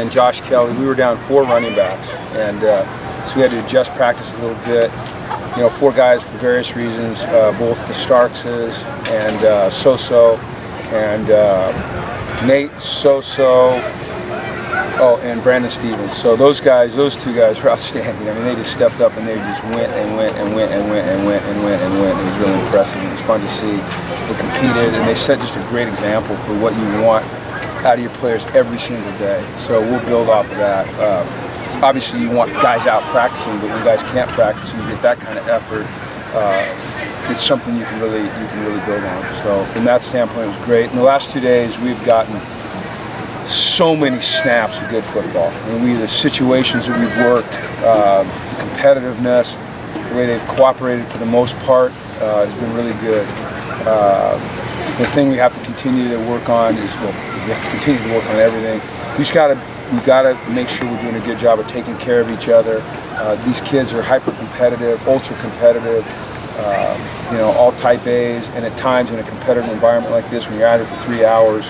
and Josh Kelly, we were down 4 running backs, and so we had to adjust practice a little bit. 4 guys for various reasons, both the Starkses and Soso and Nate Soso, and Brandon Stevens. So those 2 guys were outstanding. I mean, they just stepped up and they just went and went and went and went and went and went and went. It was really impressive. It was fun to see. They competed and they set just a great example for what you want out of your players every single day. So we'll build off of that. Obviously, you want guys out practicing, but when guys can't practice and you get that kind of effort, it's something you can really build on. So from that standpoint, it was great. In the last 2 days, we've gotten so many snaps of good football. I mean, the situations that we've worked, the competitiveness, the way they've cooperated for the most part has been really good. The thing we have to continue to work on is, we have to continue to work on everything. We've got to make sure we're doing a good job of taking care of each other. These kids are hyper competitive, ultra competitive, all type A's, and at times in a competitive environment like this, when you're out here for 3 hours,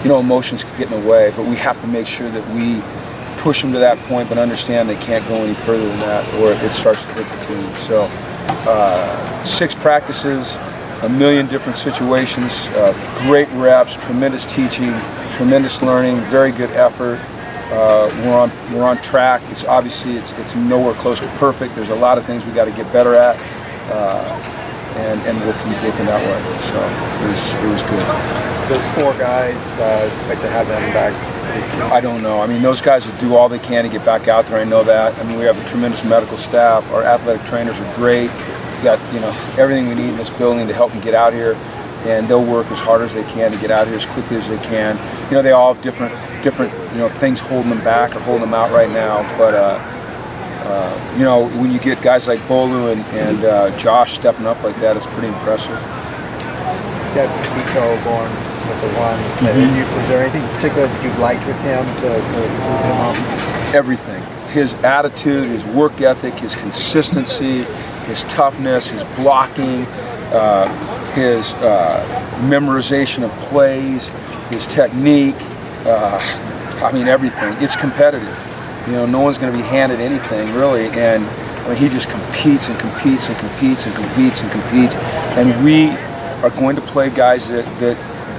emotions can get in the way, but we have to make sure that we push them to that point, but understand they can't go any further than that, or it starts to hit the team. So 6 practices, a million different situations, great reps, tremendous teaching, tremendous learning, very good effort. We're on track. It's obviously it's nowhere close to perfect. There's a lot of things we got to get better at, and we'll keep working that way. So it was good. Those 4 guys, expect to have them back? I don't know. I mean, those guys will do all they can to get back out there. I know that. I mean, we have a tremendous medical staff. Our athletic trainers are great. We got everything we need in this building to help them get out here, and they'll work as hard as they can to get out here as quickly as they can. They all have different things holding them back or holding them out right now. But when you get guys like Bolu and Josh stepping up like that, it's pretty impressive. You got Nico born with the ones. Is there anything particular that you've liked with him to move him up? Everything. His attitude, his work ethic, his consistency, his toughness, his blocking, his memorization of plays, his technique. Everything. It's competitive. No one's going to be handed anything really, and he just competes and competes and competes and competes and competes, and we are going to play guys that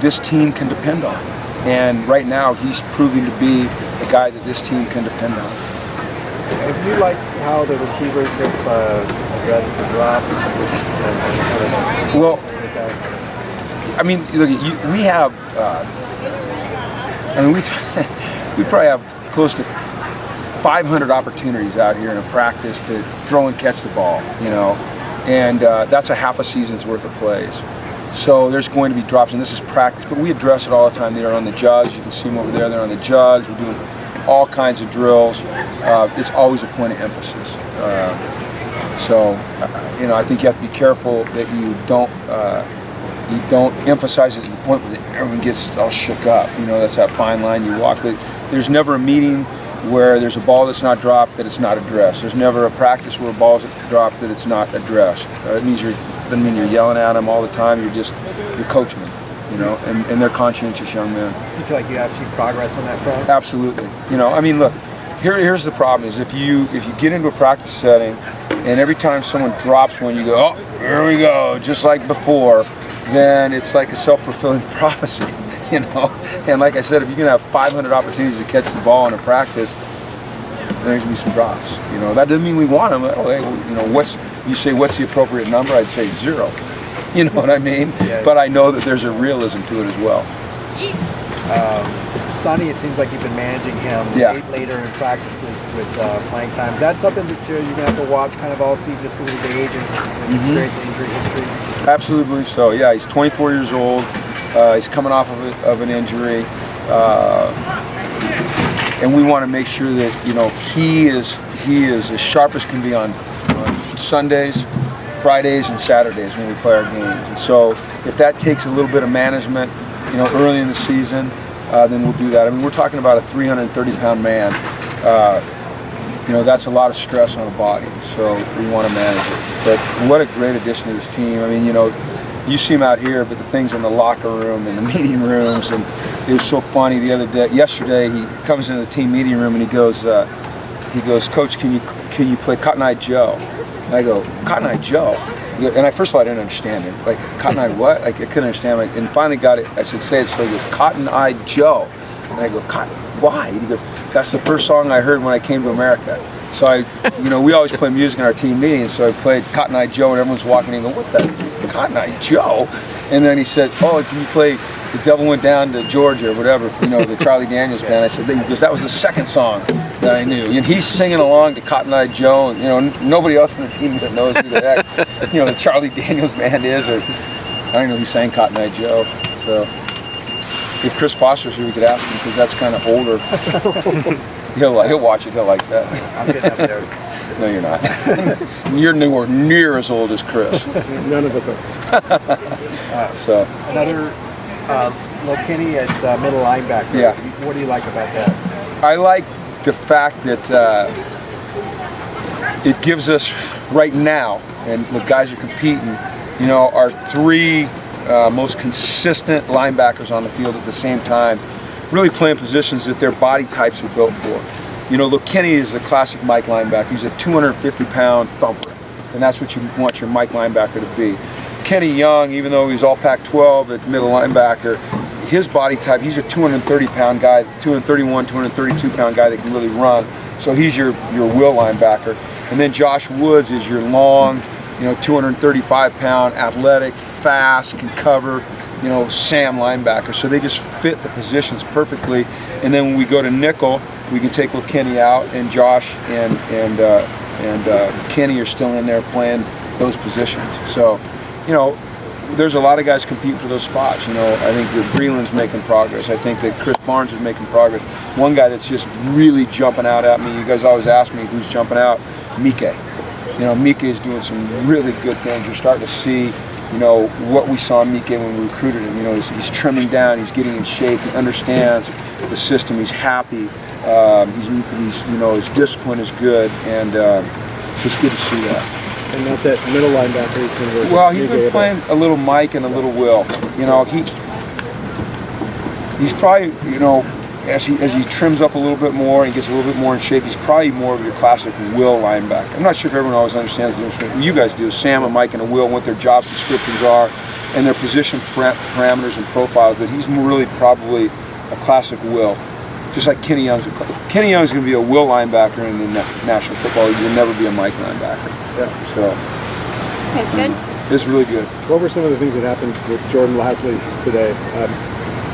this team can depend on. And right now, he's proving to be a guy that this team can depend on. Have you liked how the receivers have addressed the drops? Well, I mean, look, we have. We probably have close to 500 opportunities out here in a practice to throw and catch the ball. And that's a half a season's worth of plays. So there's going to be drops, and this is practice, but we address it all the time. They're on the jugs. You can see them over there. They're on the jugs. We're doing all kinds of drills. It's always a point of emphasis. I think you have to be careful that you don't emphasize it to the point where everyone gets all shook up. That's that fine line you walk. But there's never a meeting where there's a ball that's not dropped that it's not addressed. There's never a practice where a ball's dropped that it's not addressed. It doesn't mean you're yelling at them all the time. You're coaching them, and they're conscientious young men. You feel like you have seen progress on that front? Absolutely. Look, here's the problem: is if you get into a practice setting, and every time someone drops one, you go, oh, here we go, just like before. Then it's like a self-fulfilling prophecy, And like I said, if you're gonna have 500 opportunities to catch the ball in a practice, there's gonna be some drops. That doesn't mean we want them. What's the appropriate number? I'd say 0. You know what I mean? Yeah. But I know that there's a realism to it as well. Sonny, it seems like you've been managing him later in practices with playing time. Is that something that you're going to have to watch kind of all season just because of his age and his experience and injury history? Absolutely so. Yeah, he's 24 years old. He's coming off of an injury. And we want to make sure that, he is as sharp as can be on Sundays, Fridays, and Saturdays when we play our games. And so if that takes a little bit of management, early in the season, then we'll do that. I mean, we're talking about a 330-pound man. That's a lot of stress on a body, so we want to manage it. But what a great addition to this team. I mean, you see him out here, but the things in the locker room and the meeting rooms, and it was so funny yesterday he comes into the team meeting room and he goes, Coach, can you play Cotton Eye Joe? And I go, Cotton Eye Joe? And first of all, I didn't understand him. Like, Cotton Eye what? Like, I couldn't understand him. And finally got it. I said, say it. So he goes, Cotton Eye Joe. And I go, why? And he goes, that's the first song I heard when I came to America. So we always play music in our team meetings. So I played Cotton Eye Joe, and everyone's walking in and go, what the Cotton Eye Joe? And then he said, oh, can you play The Devil Went Down to Georgia or whatever, the Charlie Daniels band? I said, because that was the second song that I knew. And he's singing along to Cotton Eye Joe, and nobody else in the team that knows who the heck, the Charlie Daniels band is, or I don't know who sang Cotton Eye Joe. So if Chris Foster's here, we could ask him, because that's kind of older. He'll watch it. He'll like that. I'm getting up there. No, you're not. You're nowhere near as old as Chris. None of us are. So another Lokini at middle linebacker. Yeah. What do you like about that? I like the fact that it gives us right now, and the guys are competing, our three most consistent linebackers on the field at the same time, really playing positions that their body types are built for. Lokini is the classic Mike linebacker. He's a 250-pound thumper, and that's what you want your Mike linebacker to be. Kenny Young, even though he's all Pac-12 at middle linebacker, his body type, he's a 230-pound guy, 231, 232-pound guy that can really run. So he's your will linebacker. And then Josh Woods is your long, 235-pound, athletic, fast, can cover, Sam linebacker. So they just fit the positions perfectly. And then when we go to nickel, we can take Kenny out, and Josh and Kenny are still in there playing those positions. So, there's a lot of guys competing for those spots. I think that Breland's making progress. I think that Chris Barnes is making progress. One guy that's just really jumping out at me, you guys always ask me who's jumping out, Mike. Mike is doing some really good things. You're starting to see, what we saw in Mike when we recruited him. He's trimming down, he's getting in shape, he understands the system, he's happy, his discipline is good, and it's good to see that. And that's it. Middle linebacker. He's going to work. Well, he's been playing a little Mike and a little Will. He's probably, as he trims up a little bit more and gets a little bit more in shape, he's probably more of your classic Will linebacker. I'm not sure if everyone always understands the difference. What you guys do, Sam, a Mike, and a Will, what their job descriptions are, and their position parameters and profiles. But he's really probably a classic Will. Just like Kenny Young's. Kenny Young's going to be a Will linebacker in the National Football League. He'll never be a Mike linebacker. Yeah. So. That's good. It's really good. What were some of the things that happened with Jordan lastly today?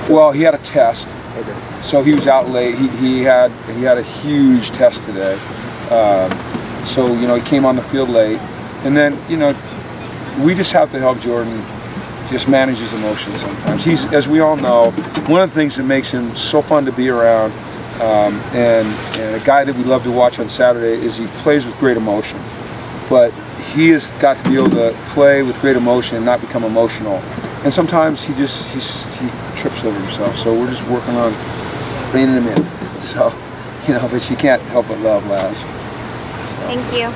Well, he had a test. Okay. So he was out late. He had a huge test today. So he came on the field late, and then we just have to help Jordan just manage his emotions sometimes. He's, as we all know, one of the things that makes him so fun to be around, and a guy that we love to watch on Saturday, is he plays with great emotion. But he has got to be able to play with great emotion and not become emotional. And sometimes he trips over himself. So we're just working on reining him in. So, but you can't help but love Laz. So. Thank you.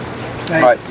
Thanks. Right.